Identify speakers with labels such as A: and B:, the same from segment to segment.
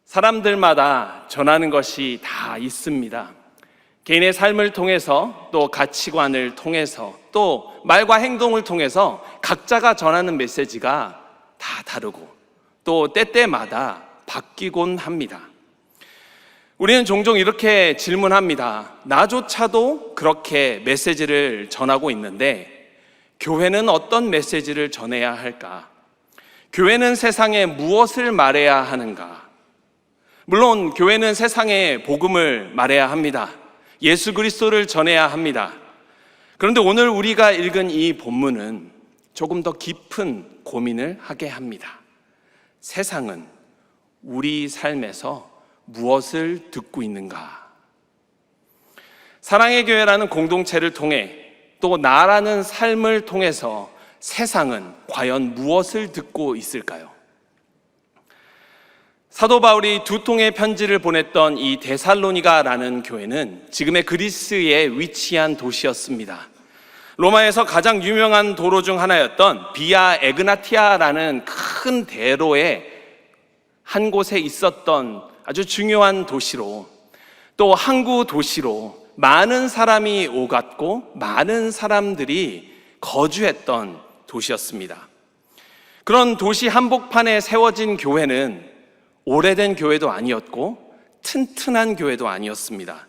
A: 사람들마다 전하는 것이 다 있습니다. 개인의 삶을 통해서, 또 가치관을 통해서, 또 말과 행동을 통해서 각자가 전하는 메시지가 다 다르고 또 때때마다 바뀌곤 합니다. 우리는 종종 이렇게 질문합니다. 나조차도 그렇게 메시지를 전하고 있는데 교회는 어떤 메시지를 전해야 할까? 교회는 세상에 무엇을 말해야 하는가? 물론 교회는 세상에 복음을 말해야 합니다. 예수 그리스도를 전해야 합니다. 그런데 오늘 우리가 읽은 이 본문은 조금 더 깊은 고민을 하게 합니다. 세상은 우리 삶에서 무엇을 듣고 있는가? 사랑의 교회라는 공동체를 통해 또 나라는 삶을 통해서 세상은 과연 무엇을 듣고 있을까요? 사도 바울이 두 통의 편지를 보냈던 이 데살로니가라는 교회는 지금의 그리스에 위치한 도시였습니다. 로마에서 가장 유명한 도로 중 하나였던 비아 에그나티아라는 큰 대로의 한 곳에 있었던 아주 중요한 도시로, 또 항구 도시로 많은 사람이 오갔고 많은 사람들이 거주했던 도시였습니다. 그런 도시 한복판에 세워진 교회는 오래된 교회도 아니었고 튼튼한 교회도 아니었습니다.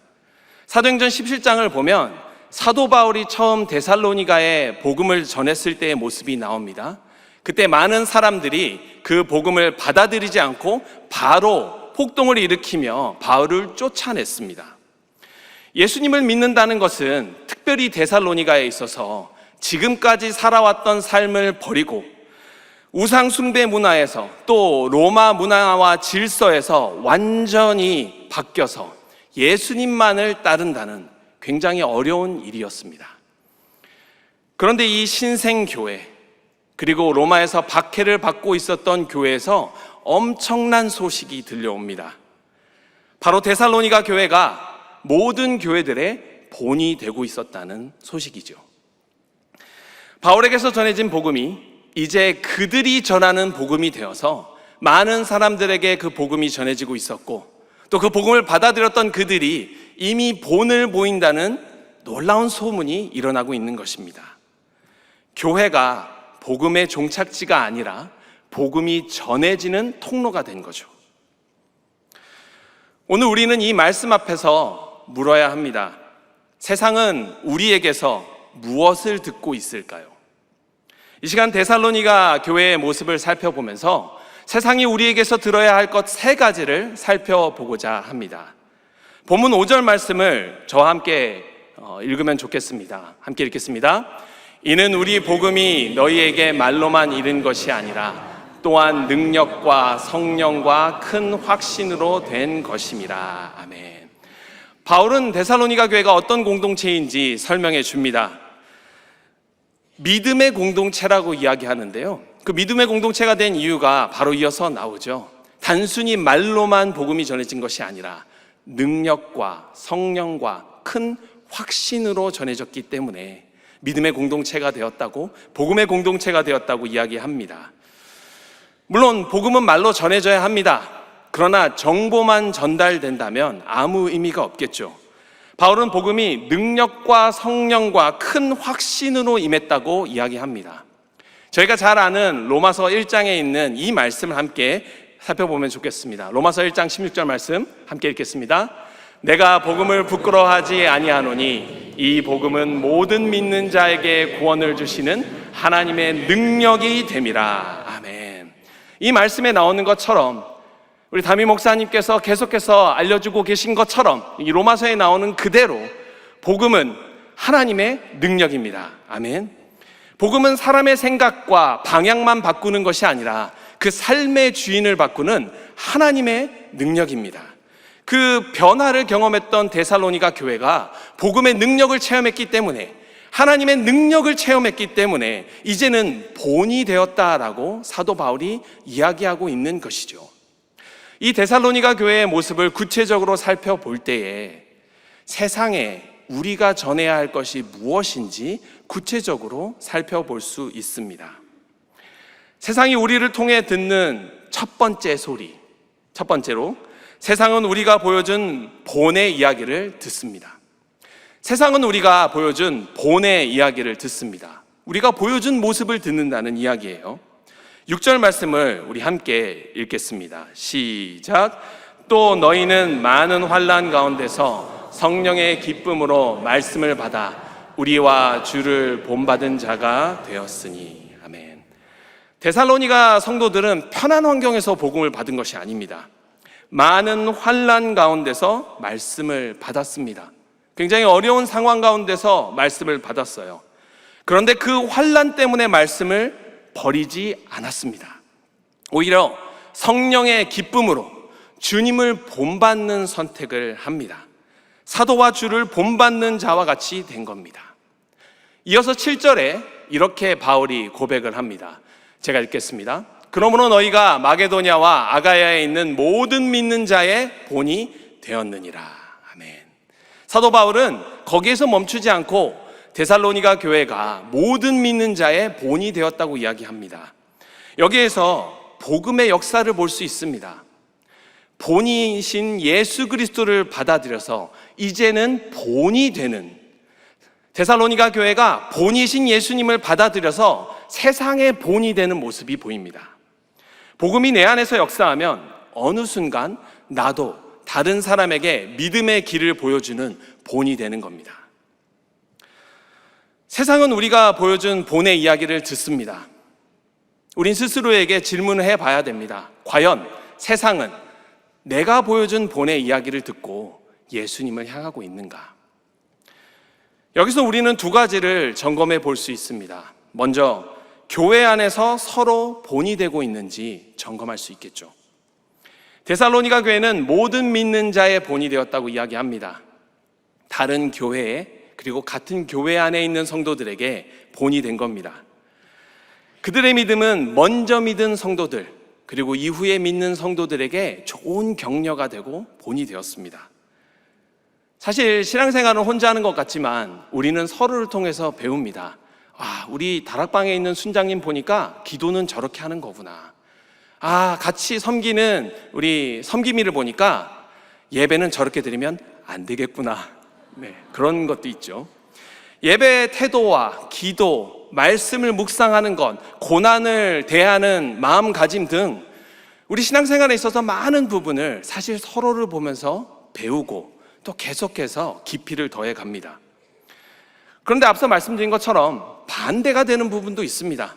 A: 사도행전 17장을 보면 사도 바울이 처음 데살로니가에 복음을 전했을 때의 모습이 나옵니다. 그때 많은 사람들이 그 복음을 받아들이지 않고 바로 폭동을 일으키며 바울을 쫓아냈습니다. 예수님을 믿는다는 것은 특별히 데살로니가에 있어서 지금까지 살아왔던 삶을 버리고 우상 숭배 문화에서 또 로마 문화와 질서에서 완전히 바뀌어서 예수님만을 따른다는 굉장히 어려운 일이었습니다. 그런데 이 신생교회, 그리고 로마에서 박해를 받고 있었던 교회에서 엄청난 소식이 들려옵니다. 바로 데살로니가 교회가 모든 교회들의 본이 되고 있었다는 소식이죠. 바울에게서 전해진 복음이 이제 그들이 전하는 복음이 되어서 많은 사람들에게 그 복음이 전해지고 있었고, 또 그 복음을 받아들였던 그들이 이미 본을 보인다는 놀라운 소문이 일어나고 있는 것입니다. 교회가 복음의 종착지가 아니라 복음이 전해지는 통로가 된 거죠. 오늘 우리는 이 말씀 앞에서 물어야 합니다. 세상은 우리에게서 무엇을 듣고 있을까요? 이 시간 데살로니가 교회의 모습을 살펴보면서 세상이 우리에게서 들어야 할 것 3가지를 살펴보고자 합니다. 본문 5절 말씀을 저와 함께 읽으면 좋겠습니다. 함께 읽겠습니다. 이는 우리 복음이 너희에게 말로만 이른 것이 아니라 또한 능력과 성령과 큰 확신으로 된 것임이라. 아멘. 바울은 데살로니가 교회가 어떤 공동체인지 설명해 줍니다. 믿음의 공동체라고 이야기하는데요, 그 믿음의 공동체가 된 이유가 바로 이어서 나오죠. 단순히 말로만 복음이 전해진 것이 아니라 능력과 성령과 큰 확신으로 전해졌기 때문에 믿음의 공동체가 되었다고, 복음의 공동체가 되었다고 이야기합니다. 물론 복음은 말로 전해져야 합니다. 그러나 정보만 전달된다면 아무 의미가 없겠죠. 바울은 복음이 능력과 성령과 큰 확신으로 임했다고 이야기합니다. 저희가 잘 아는 로마서 1장에 있는 이 말씀을 함께 살펴보면 좋겠습니다. 로마서 1장 16절 말씀 함께 읽겠습니다. 내가 복음을 부끄러워하지 아니하노니 이 복음은 모든 믿는 자에게 구원을 주시는 하나님의 능력이 됨이라. 아멘. 이 말씀에 나오는 것처럼, 우리 담임 목사님께서 계속해서 알려주고 계신 것처럼 이 로마서에 나오는 그대로 복음은 하나님의 능력입니다. 아멘. 복음은 사람의 생각과 방향만 바꾸는 것이 아니라 그 삶의 주인을 바꾸는 하나님의 능력입니다. 그 변화를 경험했던 데살로니가 교회가 복음의 능력을 체험했기 때문에, 하나님의 능력을 체험했기 때문에 이제는 본이 되었다라고 사도 바울이 이야기하고 있는 것이죠. 이 데살로니가 교회의 모습을 구체적으로 살펴볼 때에 세상에 우리가 전해야 할 것이 무엇인지 구체적으로 살펴볼 수 있습니다. 세상이 우리를 통해 듣는 첫 번째 소리, 첫 번째로 세상은 우리가 보여준 본의 이야기를 듣습니다. 세상은 우리가 보여준 본의 이야기를 듣습니다. 우리가 보여준 모습을 듣는다는 이야기예요. 6절 말씀을 우리 함께 읽겠습니다. 시작. 또 너희는 많은 환난 가운데서 성령의 기쁨으로 말씀을 받아 우리와 주를 본받은 자가 되었으니. 아멘. 데살로니가 성도들은 편한 환경에서 복음을 받은 것이 아닙니다. 많은 환난 가운데서 말씀을 받았습니다. 굉장히 어려운 상황 가운데서 말씀을 받았어요. 그런데 그 환난 때문에 말씀을 버리지 않았습니다. 오히려 성령의 기쁨으로 주님을 본받는 선택을 합니다. 사도와 주를 본받는 자와 같이 된 겁니다. 이어서 7절에 이렇게 바울이 고백을 합니다. 제가 읽겠습니다. 그러므로 너희가 마게도냐와 아가야에 있는 모든 믿는 자의 본이 되었느니라. 아멘. 사도 바울은 거기에서 멈추지 않고 데살로니가 교회가 모든 믿는 자의 본이 되었다고 이야기합니다. 여기에서 복음의 역사를 볼 수 있습니다. 본이신 예수 그리스도를 받아들여서 이제는 본이 되는, 데살로니가 교회가 본이신 예수님을 받아들여서 세상의 본이 되는 모습이 보입니다. 복음이 내 안에서 역사하면 어느 순간 나도 다른 사람에게 믿음의 길을 보여주는 본이 되는 겁니다. 세상은 우리가 보여준 본의 이야기를 듣습니다. 우린 스스로에게 질문을 해봐야 됩니다. 과연 세상은 내가 보여준 본의 이야기를 듣고 예수님을 향하고 있는가? 여기서 우리는 두 가지를 점검해 볼 수 있습니다. 먼저 교회 안에서 서로 본이 되고 있는지 점검할 수 있겠죠. 데살로니가 교회는 모든 믿는 자의 본이 되었다고 이야기합니다. 다른 교회에, 그리고 같은 교회 안에 있는 성도들에게 본이 된 겁니다. 그들의 믿음은 먼저 믿은 성도들, 그리고 이후에 믿는 성도들에게 좋은 격려가 되고 본이 되었습니다. 사실 신앙생활은 혼자 하는 것 같지만 우리는 서로를 통해서 배웁니다. 우리 다락방에 있는 순장님 보니까 기도는 저렇게 하는 거구나. 같이 섬기는 우리 섬기미를 보니까 예배는 저렇게 드리면 안 되겠구나. 네, 그런 것도 있죠. 예배의 태도와 기도, 말씀을 묵상하는 것, 고난을 대하는 마음가짐 등 우리 신앙생활에 있어서 많은 부분을 사실 서로를 보면서 배우고 또 계속해서 깊이를 더해 갑니다. 그런데 앞서 말씀드린 것처럼 반대가 되는 부분도 있습니다.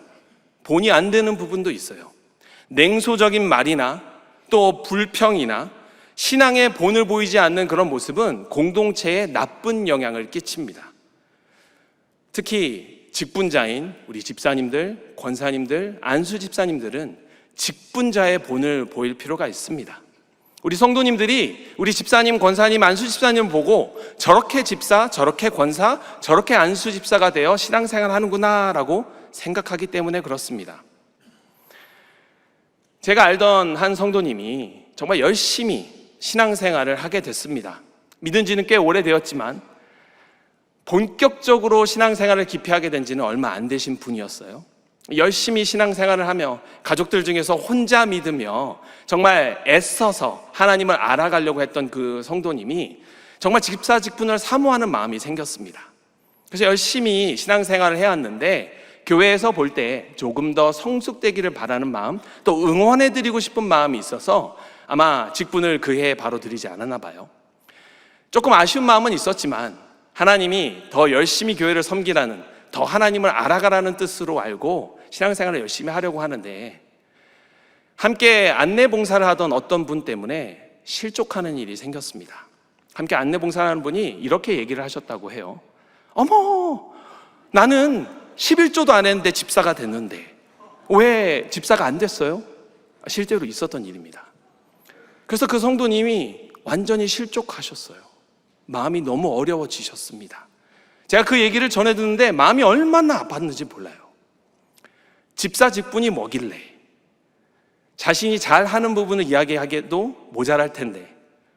A: 본이 안 되는 부분도 있어요. 냉소적인 말이나 또 불평이나 신앙의 본을 보이지 않는 그런 모습은 공동체에 나쁜 영향을 끼칩니다. 특히 직분자인 우리 집사님들, 권사님들, 안수 집사님들은 직분자의 본을 보일 필요가 있습니다. 우리 성도님들이 우리 집사님, 권사님, 안수 집사님 보고 저렇게 집사, 저렇게 권사, 저렇게 안수 집사가 되어 신앙생활 하는구나 라고 생각하기 때문에 그렇습니다. 제가 알던 한 성도님이 정말 열심히 신앙생활을 하게 됐습니다. 믿은 지는 꽤 오래되었지만 본격적으로 신앙생활을 깊이 하게 된 지는 얼마 안 되신 분이었어요. 열심히 신앙생활을 하며 가족들 중에서 혼자 믿으며 정말 애써서 하나님을 알아가려고 했던 그 성도님이 정말 집사 직분을 사모하는 마음이 생겼습니다. 그래서 열심히 신앙생활을 해왔는데 교회에서 볼 때 조금 더 성숙되기를 바라는 마음, 또 응원해드리고 싶은 마음이 있어서 아마 직분을 그 해에 바로 드리지 않았나 봐요. 조금 아쉬운 마음은 있었지만 하나님이 더 열심히 교회를 섬기라는, 더 하나님을 알아가라는 뜻으로 알고 신앙생활을 열심히 하려고 하는데 함께 안내 봉사를 하던 어떤 분 때문에 실족하는 일이 생겼습니다. 함께 안내 봉사를 하는 분이 이렇게 얘기를 하셨다고 해요. 어머, 나는 11조도 안 했는데 집사가 됐는데 왜 집사가 안 됐어요? 실제로 있었던 일입니다. 그래서 그 성도님이 완전히 실족하셨어요. 마음이 너무 어려워지셨습니다. 제가 그 얘기를 전해 듣는데 마음이 얼마나 아팠는지 몰라요. 집사 직분이 뭐길래, 자신이 잘하는 부분을 이야기하기에도 모자랄 텐데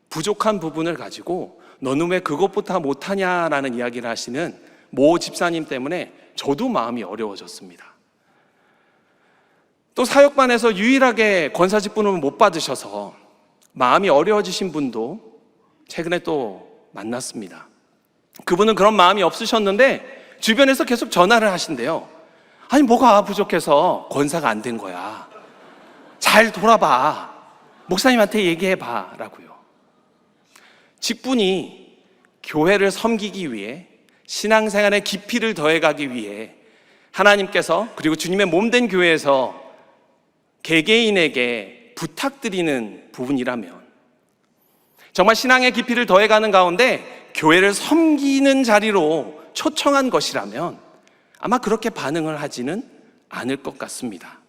A: 부족한 부분을 가지고 너는 왜 그것부터 못하냐라는 이야기를 하시는 모 집사님 때문에 저도 마음이 어려워졌습니다. 또 사역반에서 유일하게 권사 직분을 못 받으셔서 마음이 어려워지신 분도 최근에 또 만났습니다. 그분은 그런 마음이 없으셨는데 주변에서 계속 전화를 하신대요. 아니, 뭐가 부족해서 권사가 안 된 거야. 잘 돌아봐. 목사님한테 얘기해봐 라고요. 직분이 교회를 섬기기 위해, 신앙생활에 깊이를 더해가기 위해 하나님께서, 그리고 주님의 몸된 교회에서 개개인에게 부탁드리는 부분이라면, 정말 신앙의 깊이를 더해가는 가운데 교회를 섬기는 자리로 초청한 것이라면 아마 그렇게 반응을 하지는 않을 것 같습니다.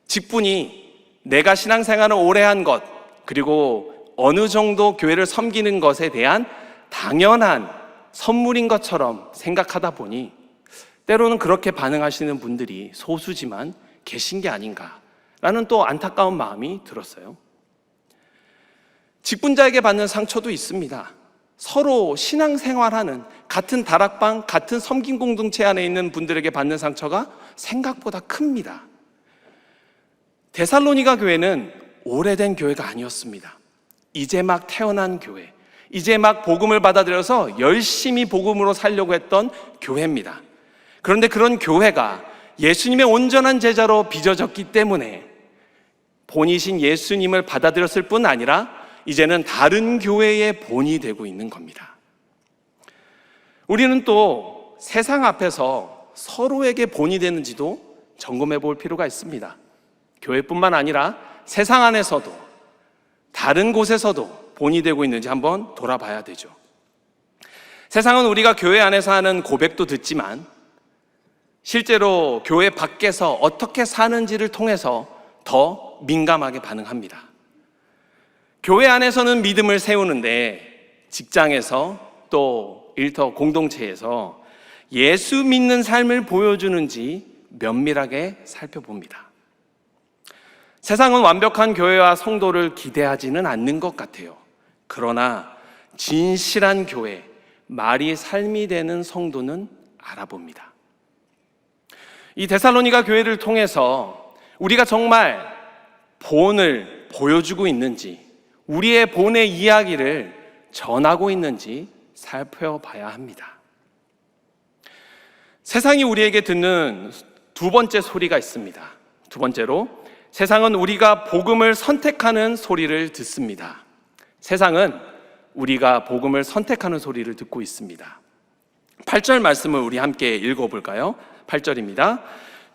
A: 직분이 내가 신앙생활을 오래 한 것, 그리고 어느 정도 교회를 섬기는 것에 대한 당연한 선물인 것처럼 생각하다 보니 때로는 그렇게 반응하시는 분들이 소수지만 계신 게 아닌가라는 또 안타까운 마음이 들었어요. 직분자에게 받는 상처도 있습니다. 서로 신앙생활하는 같은 다락방, 같은 섬김 공동체 안에 있는 분들에게 받는 상처가 생각보다 큽니다. 데살로니가 교회는 오래된 교회가 아니었습니다. 이제 막 태어난 교회, 이제 막 복음을 받아들여서 열심히 복음으로 살려고 했던 교회입니다. 그런데 그런 교회가 예수님의 온전한 제자로 빚어졌기 때문에 본이신 예수님을 받아들였을 뿐 아니라 이제는 다른 교회의 본이 되고 있는 겁니다. 우리는 또 세상 앞에서 서로에게 본이 되는지도 점검해 볼 필요가 있습니다. 교회뿐만 아니라 세상 안에서도, 다른 곳에서도 본이 되고 있는지 한번 돌아봐야 되죠. 세상은 우리가 교회 안에서 하는 고백도 듣지만 실제로 교회 밖에서 어떻게 사는지를 통해서 더 민감하게 반응합니다. 교회 안에서는 믿음을 세우는데 직장에서 또 일터 공동체에서 예수 믿는 삶을 보여주는지 면밀하게 살펴봅니다. 세상은 완벽한 교회와 성도를 기대하지는 않는 것 같아요. 그러나 진실한 교회, 말이 삶이 되는 성도는 알아봅니다. 이 데살로니가 교회를 통해서 우리가 정말 본을 보여주고 있는지, 우리의 본의 이야기를 전하고 있는지 살펴봐야 합니다. 세상이 우리에게 듣는 두 번째 소리가 있습니다. 두 번째로, 세상은 우리가 복음을 선택하는 소리를 듣습니다. 세상은 우리가 복음을 선택하는 소리를 듣고 있습니다. 8절 말씀을 우리 함께 읽어볼까요? 8절입니다.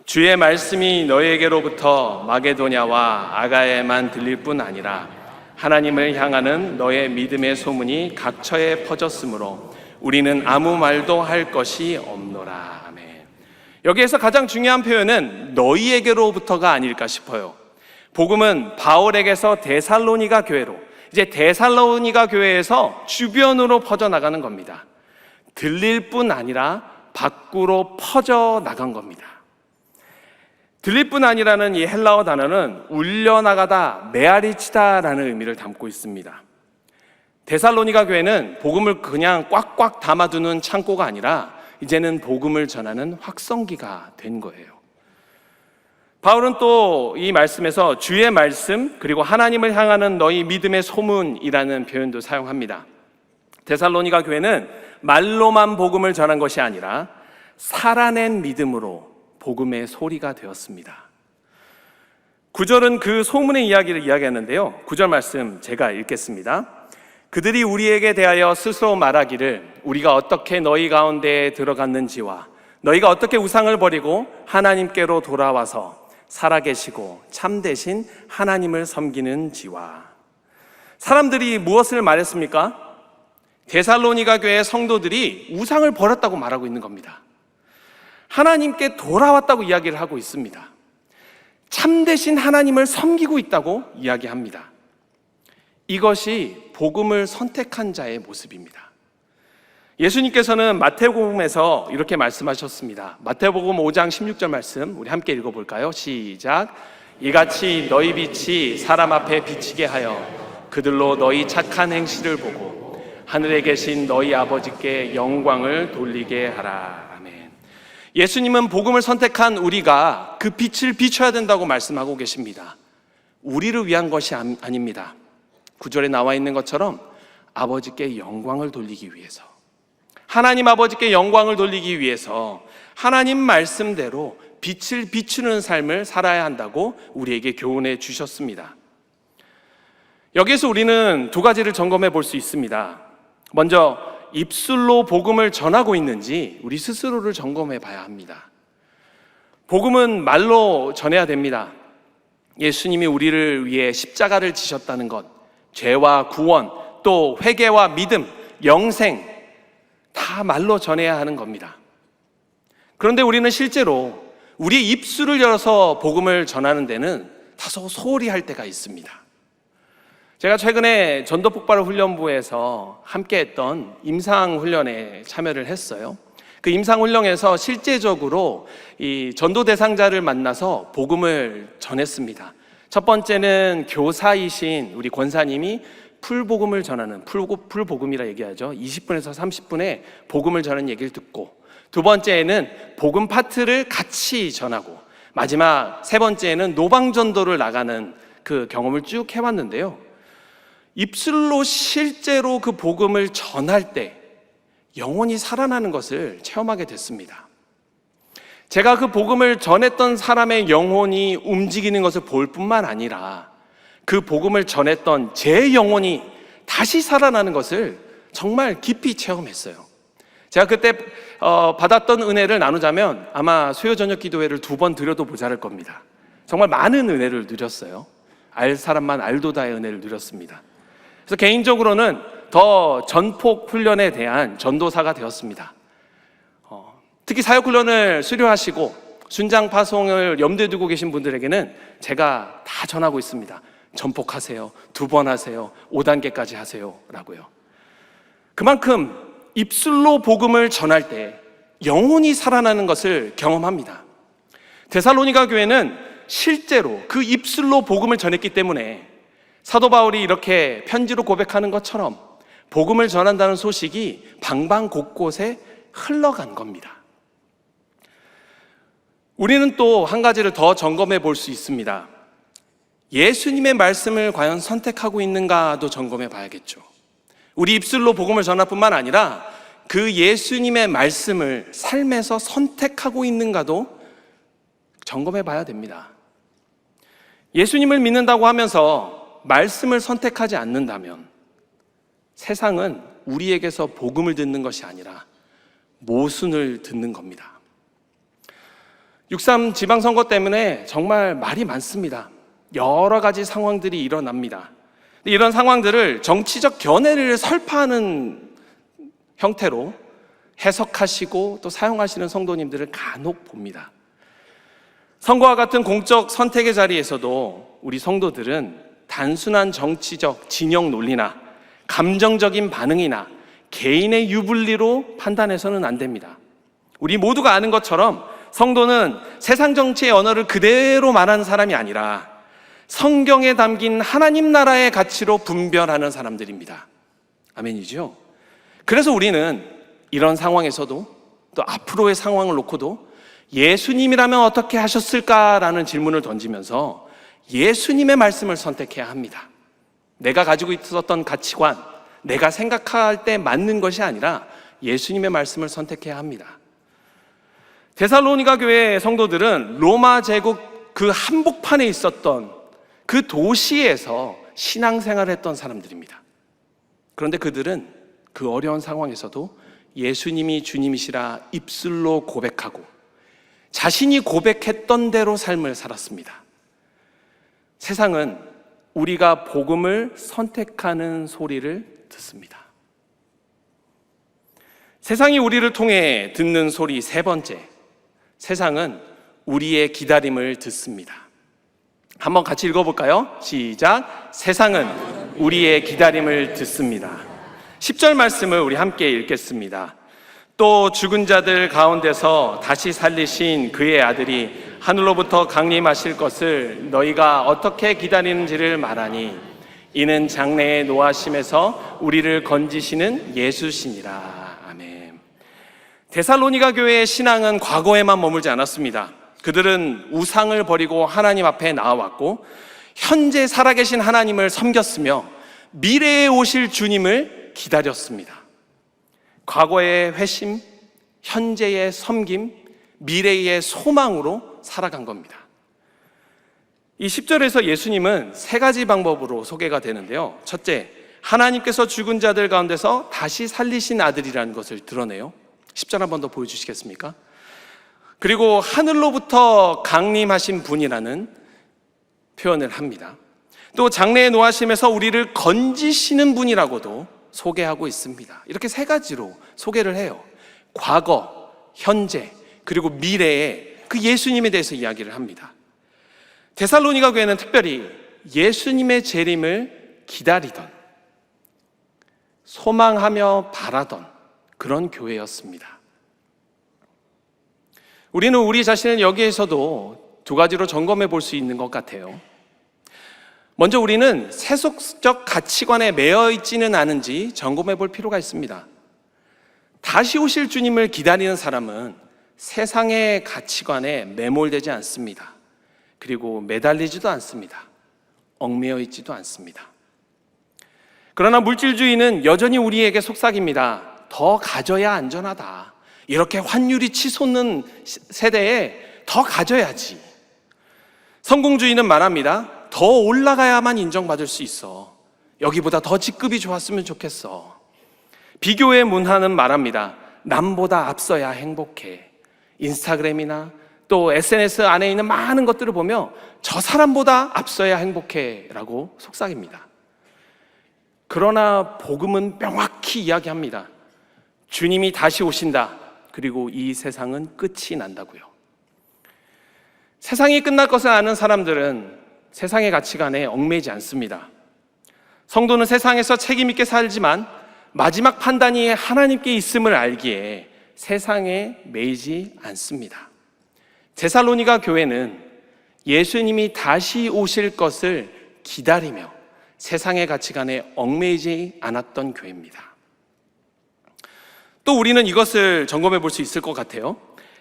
A: 주의 말씀이 너희에게로부터 마게도냐와 아가야에만 들릴 뿐 아니라 하나님을 향하는 너의 믿음의 소문이 각처에 퍼졌으므로 우리는 아무 말도 할 것이 없노라. 아멘. 여기에서 가장 중요한 표현은 너희에게로부터가 아닐까 싶어요. 복음은 바울에게서 데살로니가 교회로, 이제 데살로니가 교회에서 주변으로 퍼져나가는 겁니다. 들릴 뿐 아니라 밖으로 퍼져나간 겁니다. 들릴 뿐 아니라는 이 헬라어 단어는 울려나가다, 메아리치다라는 의미를 담고 있습니다. 데살로니가 교회는 복음을 그냥 꽉꽉 담아두는 창고가 아니라 이제는 복음을 전하는 확성기가 된 거예요. 바울은 또 이 말씀에서 주의 말씀, 그리고 하나님을 향하는 너희 믿음의 소문이라는 표현도 사용합니다. 데살로니가 교회는 말로만 복음을 전한 것이 아니라 살아낸 믿음으로 복음의 소리가 되었습니다. 9절은 그 소문의 이야기를 이야기하는데요. 9절 말씀 제가 읽겠습니다. 그들이 우리에게 대하여 스스로 말하기를 우리가 어떻게 너희 가운데에 들어갔는지와 너희가 어떻게 우상을 버리고 하나님께로 돌아와서 살아계시고 참되신 하나님을 섬기는지와. 사람들이 무엇을 말했습니까? 데살로니가 교회 성도들이 우상을 버렸다고 말하고 있는 겁니다. 하나님께 돌아왔다고 이야기를 하고 있습니다. 참되신 하나님을 섬기고 있다고 이야기합니다. 이것이 복음을 선택한 자의 모습입니다. 예수님께서는 마태복음에서 이렇게 말씀하셨습니다. 마태복음 5장 16절 말씀 우리 함께 읽어볼까요? 시작. 이같이 너희 빛이 사람 앞에 비치게 하여 그들로 너희 착한 행실을 보고 하늘에 계신 너희 아버지께 영광을 돌리게 하라. 아멘. 예수님은 복음을 선택한 우리가 그 빛을 비춰야 된다고 말씀하고 계십니다. 우리를 위한 것이 아닙니다. 구절에 나와 있는 것처럼 아버지께 영광을 돌리기 위해서, 하나님 아버지께 영광을 돌리기 위해서 하나님 말씀대로 빛을 비추는 삶을 살아야 한다고 우리에게 교훈해 주셨습니다. 여기에서 우리는 두 가지를 점검해 볼 수 있습니다. 먼저 입술로 복음을 전하고 있는지 우리 스스로를 점검해 봐야 합니다. 복음은 말로 전해야 됩니다. 예수님이 우리를 위해 십자가를 지셨다는 것, 죄와 구원, 또 회개와 믿음, 영생, 다 말로 전해야 하는 겁니다. 그런데 우리는 실제로 우리 입술을 열어서 복음을 전하는 데는 다소 소홀히 할 때가 있습니다. 제가 최근에 전도폭발훈련부에서 함께했던 임상훈련에 참여를 했어요. 그 임상훈련에서 실제적으로 이 전도 대상자를 만나서 복음을 전했습니다. 첫 번째는 교사이신 우리 권사님이 풀복음을 전하는, 풀복음이라 얘기하죠. 20분에서 30분의 복음을 전하는 얘기를 듣고, 두 번째에는 복음 파트를 같이 전하고, 마지막 세 번째에는 노방전도를 나가는 그 경험을 쭉 해왔는데요. 입술로 실제로 그 복음을 전할 때 영혼이 살아나는 것을 체험하게 됐습니다. 제가 그 복음을 전했던 사람의 영혼이 움직이는 것을 볼 뿐만 아니라 그 복음을 전했던 제 영혼이 다시 살아나는 것을 정말 깊이 체험했어요. 제가 그때 받았던 은혜를 나누자면 아마 수요 저녁 기도회를 2번 드려도 모자랄 겁니다. 정말 많은 은혜를 누렸어요. 알 사람만 알도다의 은혜를 누렸습니다. 그래서 개인적으로는 더 전폭 훈련에 대한 전도사가 되었습니다. 특히 사역훈련을 수료하시고 순장 파송을 염두에 두고 계신 분들에게는 제가 다 전하고 있습니다. 전폭하세요. 2번 하세요. 5단계까지 하세요. 라고요. 그만큼 입술로 복음을 전할 때 영혼이 살아나는 것을 경험합니다. 데살로니가 교회는 실제로 그 입술로 복음을 전했기 때문에 사도 바울이 이렇게 편지로 고백하는 것처럼 복음을 전한다는 소식이 방방 곳곳에 흘러간 겁니다. 우리는 또 한 가지를 더 점검해 볼 수 있습니다. 예수님의 말씀을 과연 선택하고 있는가도 점검해 봐야겠죠. 우리 입술로 복음을 전할 뿐만 아니라 그 예수님의 말씀을 삶에서 선택하고 있는가도 점검해 봐야 됩니다. 예수님을 믿는다고 하면서 말씀을 선택하지 않는다면 세상은 우리에게서 복음을 듣는 것이 아니라 모순을 듣는 겁니다. 6.3 지방선거 때문에 정말 말이 많습니다. 여러 가지 상황들이 일어납니다. 이런 상황들을 정치적 견해를 설파하는 형태로 해석하시고 또 사용하시는 성도님들을 간혹 봅니다. 선거와 같은 공적 선택의 자리에서도 우리 성도들은 단순한 정치적 진영 논리나 감정적인 반응이나 개인의 유불리로 판단해서는 안 됩니다. 우리 모두가 아는 것처럼 성도는 세상 정치의 언어를 그대로 말하는 사람이 아니라 성경에 담긴 하나님 나라의 가치로 분별하는 사람들입니다. 아멘이죠? 그래서 우리는 이런 상황에서도 또 앞으로의 상황을 놓고도 예수님이라면 어떻게 하셨을까라는 질문을 던지면서 예수님의 말씀을 선택해야 합니다. 내가 가지고 있었던 가치관, 내가 생각할 때 맞는 것이 아니라 예수님의 말씀을 선택해야 합니다. 데살로니가 교회의 성도들은 로마 제국 그 한복판에 있었던 그 도시에서 신앙생활을 했던 사람들입니다. 그런데 그들은 그 어려운 상황에서도 예수님이 주님이시라 입술로 고백하고 자신이 고백했던 대로 삶을 살았습니다. 세상은 우리가 복음을 선택하는 소리를 듣습니다. 세상이 우리를 통해 듣는 소리 세 번째, 세상은 우리의 기다림을 듣습니다. 한번 같이 읽어볼까요? 시작. 세상은 우리의 기다림을 듣습니다. 10절 말씀을 우리 함께 읽겠습니다. 또 죽은 자들 가운데서 다시 살리신 그의 아들이 하늘로부터 강림하실 것을 너희가 어떻게 기다리는지를 말하니 이는 장래의 노하심에서 우리를 건지시는 예수시니라. 아멘. 데살로니가 교회의 신앙은 과거에만 머물지 않았습니다. 그들은 우상을 버리고 하나님 앞에 나아왔고 현재 살아계신 하나님을 섬겼으며 미래에 오실 주님을 기다렸습니다. 과거의 회심, 현재의 섬김, 미래의 소망으로 살아간 겁니다. 이 10절에서 예수님은 세 가지 방법으로 소개가 되는데요. 첫째, 하나님께서 죽은 자들 가운데서 다시 살리신 아들이라는 것을 드러내요. 10절 한 번 더 보여주시겠습니까? 그리고 하늘로부터 강림하신 분이라는 표현을 합니다. 또 장래의 노하심에서 우리를 건지시는 분이라고도 소개하고 있습니다. 이렇게 세 가지로 소개를 해요. 과거, 현재, 그리고 미래에 그 예수님에 대해서 이야기를 합니다. 데살로니가 교회는 특별히 예수님의 재림을 기다리던, 소망하며 바라던 그런 교회였습니다. 우리는 우리 자신을 여기에서도 두 가지로 점검해 볼 수 있는 것 같아요. 먼저 우리는 세속적 가치관에 매여 있지는 않은지 점검해 볼 필요가 있습니다. 다시 오실 주님을 기다리는 사람은 세상의 가치관에 매몰되지 않습니다. 그리고 매달리지도 않습니다. 얽매여 있지도 않습니다. 그러나 물질주의는 여전히 우리에게 속삭입니다. 더 가져야 안전하다. 이렇게 환율이 치솟는 세대에 더 가져야지. 성공주의는 말합니다. 더 올라가야만 인정받을 수 있어. 여기보다 더 직급이 좋았으면 좋겠어. 비교의 문화는 말합니다. 남보다 앞서야 행복해. 인스타그램이나 또 SNS 안에 있는 많은 것들을 보며 저 사람보다 앞서야 행복해 라고 속삭입니다. 그러나 복음은 명확히 이야기합니다. 주님이 다시 오신다. 그리고 이 세상은 끝이 난다고요. 세상이 끝날 것을 아는 사람들은 세상의 가치관에 얽매이지 않습니다. 성도는 세상에서 책임 있게 살지만 마지막 판단이 하나님께 있음을 알기에 세상에 매이지 않습니다. 데살로니가 교회는 예수님이 다시 오실 것을 기다리며 세상의 가치관에 얽매이지 않았던 교회입니다. 또 우리는 이것을 점검해 볼 수 있을 것 같아요.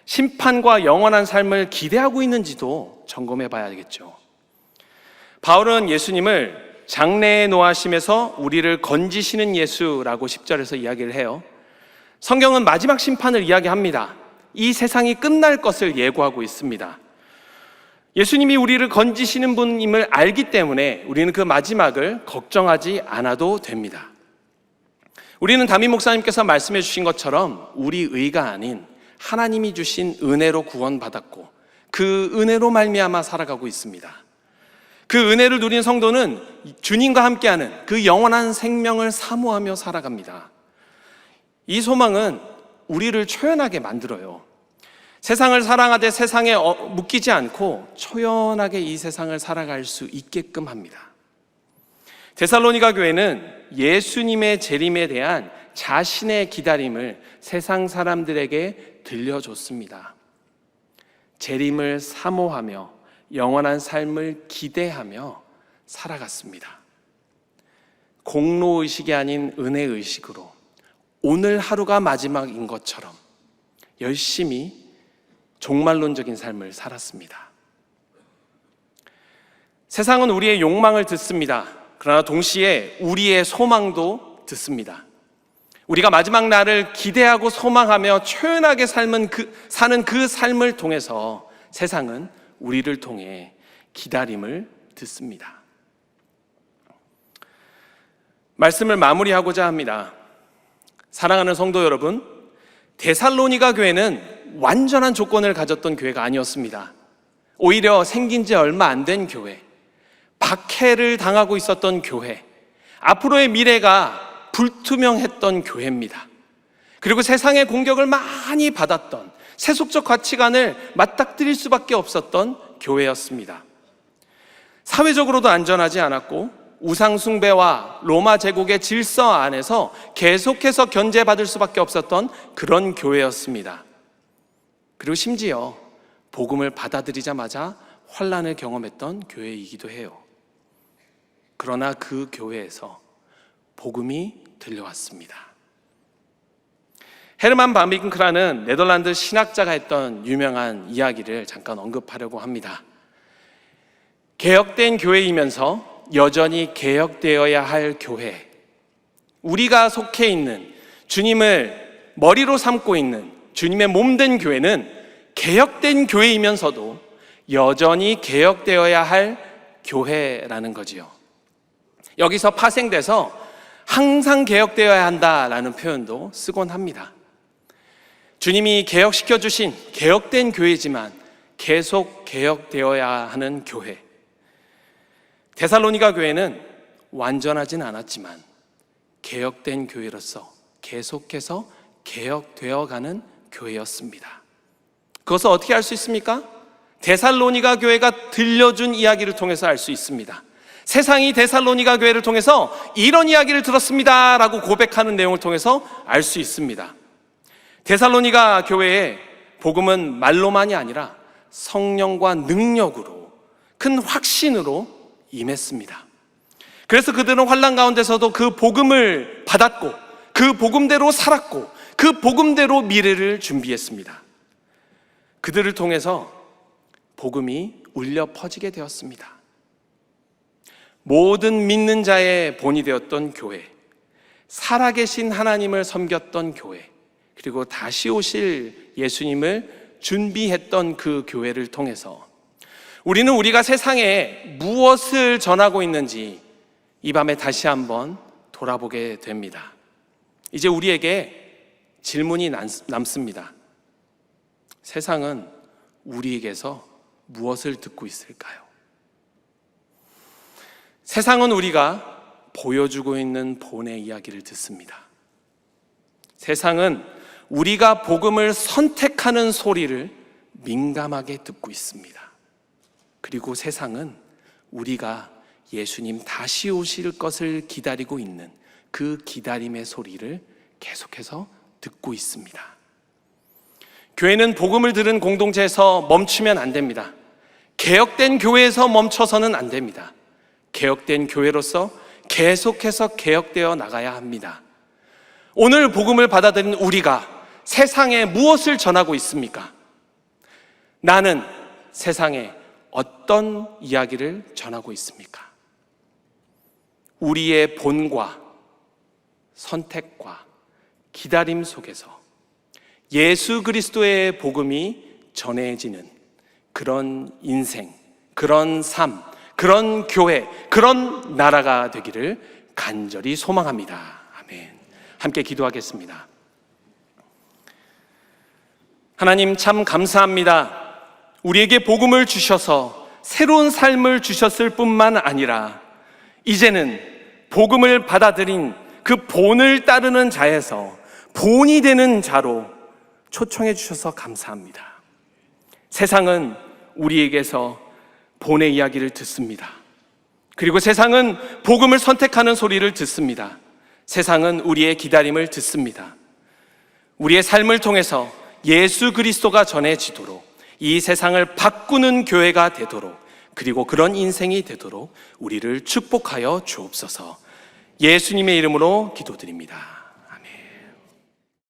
A: 심판과 영원한 삶을 기대하고 있는지도 점검해 봐야겠죠. 바울은 예수님을 장래의 노하심에서 우리를 건지시는 예수라고 10절에서 이야기를 해요. 성경은 마지막 심판을 이야기합니다. 이 세상이 끝날 것을 예고하고 있습니다. 예수님이 우리를 건지시는 분임을 알기 때문에 우리는 그 마지막을 걱정하지 않아도 됩니다. 우리는 담임 목사님께서 말씀해 주신 것처럼 우리 의가 아닌 하나님이 주신 은혜로 구원받았고 그 은혜로 말미암아 살아가고 있습니다. 그 은혜를 누린 성도는 주님과 함께하는 그 영원한 생명을 사모하며 살아갑니다. 이 소망은 우리를 초연하게 만들어요. 세상을 사랑하되 세상에 묶이지 않고 초연하게 이 세상을 살아갈 수 있게끔 합니다. 데살로니가 교회는 예수님의 재림에 대한 자신의 기다림을 세상 사람들에게 들려줬습니다. 재림을 사모하며 영원한 삶을 기대하며 살아갔습니다. 공로의식이 아닌 은혜의식으로 오늘 하루가 마지막인 것처럼 열심히 종말론적인 삶을 살았습니다. 세상은 우리의 욕망을 듣습니다. 그러나 동시에 우리의 소망도 듣습니다. 우리가 마지막 날을 기대하고 소망하며 초연하게 사는 그 삶을 통해서 세상은 우리를 통해 기다림을 듣습니다. 말씀을 마무리하고자 합니다. 사랑하는 성도 여러분, 데살로니가 교회는 완전한 조건을 가졌던 교회가 아니었습니다. 오히려 생긴 지 얼마 안 된 교회, 박해를 당하고 있었던 교회, 앞으로의 미래가 불투명했던 교회입니다. 그리고 세상의 공격을 많이 받았던 세속적 가치관을 맞닥뜨릴 수밖에 없었던 교회였습니다. 사회적으로도 안전하지 않았고 우상 숭배와 로마 제국의 질서 안에서 계속해서 견제받을 수밖에 없었던 그런 교회였습니다. 그리고 심지어 복음을 받아들이자마자 환난을 경험했던 교회이기도 해요. 그러나 그 교회에서 복음이 들려왔습니다. 헤르만 바빙크라는 네덜란드 신학자가 했던 유명한 이야기를 잠깐 언급하려고 합니다. 개혁된 교회이면서 여전히 개혁되어야 할 교회, 우리가 속해 있는, 주님을 머리로 삼고 있는 주님의 몸된 교회는 개혁된 교회이면서도 여전히 개혁되어야 할 교회라는 거지요. 여기서 파생돼서 항상 개혁되어야 한다라는 표현도 쓰곤 합니다. 주님이 개혁시켜 주신 개혁된 교회지만 계속 개혁되어야 하는 교회. 데살로니가 교회는 완전하진 않았지만 개혁된 교회로서 계속해서 개혁되어가는 교회였습니다. 그것을 어떻게 알 수 있습니까? 데살로니가 교회가 들려준 이야기를 통해서 알 수 있습니다. 세상이 데살로니가 교회를 통해서 이런 이야기를 들었습니다 라고 고백하는 내용을 통해서 알 수 있습니다. 데살로니가 교회의 복음은 말로만이 아니라 성령과 능력으로, 큰 확신으로 임했습니다. 그래서 그들은 환난 가운데서도 그 복음을 받았고 그 복음대로 살았고 그 복음대로 미래를 준비했습니다. 그들을 통해서 복음이 울려 퍼지게 되었습니다. 모든 믿는 자의 본이 되었던 교회, 살아계신 하나님을 섬겼던 교회, 그리고 다시 오실 예수님을 준비했던 그 교회를 통해서 우리는 우리가 세상에 무엇을 전하고 있는지 이 밤에 다시 한번 돌아보게 됩니다. 이제 우리에게 질문이 남습니다. 세상은 우리에게서 무엇을 듣고 있을까요? 세상은 우리가 보여주고 있는 본의 이야기를 듣습니다. 세상은 우리가 복음을 선택하는 소리를 민감하게 듣고 있습니다. 그리고 세상은 우리가 예수님 다시 오실 것을 기다리고 있는 그 기다림의 소리를 계속해서 듣고 있습니다. 교회는 복음을 들은 공동체에서 멈추면 안 됩니다. 개혁된 교회에서 멈춰서는 안 됩니다. 개혁된 교회로서 계속해서 개혁되어 나가야 합니다. 오늘 복음을 받아들인 우리가 세상에 무엇을 전하고 있습니까? 나는 세상에 어떤 이야기를 전하고 있습니까? 우리의 본과 선택과 기다림 속에서 예수 그리스도의 복음이 전해지는 그런 인생, 그런 삶, 그런 교회, 그런 나라가 되기를 간절히 소망합니다. 아멘. 함께 기도하겠습니다. 하나님 참 감사합니다. 우리에게 복음을 주셔서 새로운 삶을 주셨을 뿐만 아니라 이제는 복음을 받아들인 그 본을 따르는 자에서 본이 되는 자로 초청해 주셔서 감사합니다. 세상은 우리에게서 본의 이야기를 듣습니다. 그리고 세상은 복음을 선택하는 소리를 듣습니다. 세상은 우리의 기다림을 듣습니다. 우리의 삶을 통해서 예수 그리스도가 전해지도록, 이 세상을 바꾸는 교회가 되도록, 그리고 그런 인생이 되도록 우리를 축복하여 주옵소서. 예수님의 이름으로 기도드립니다.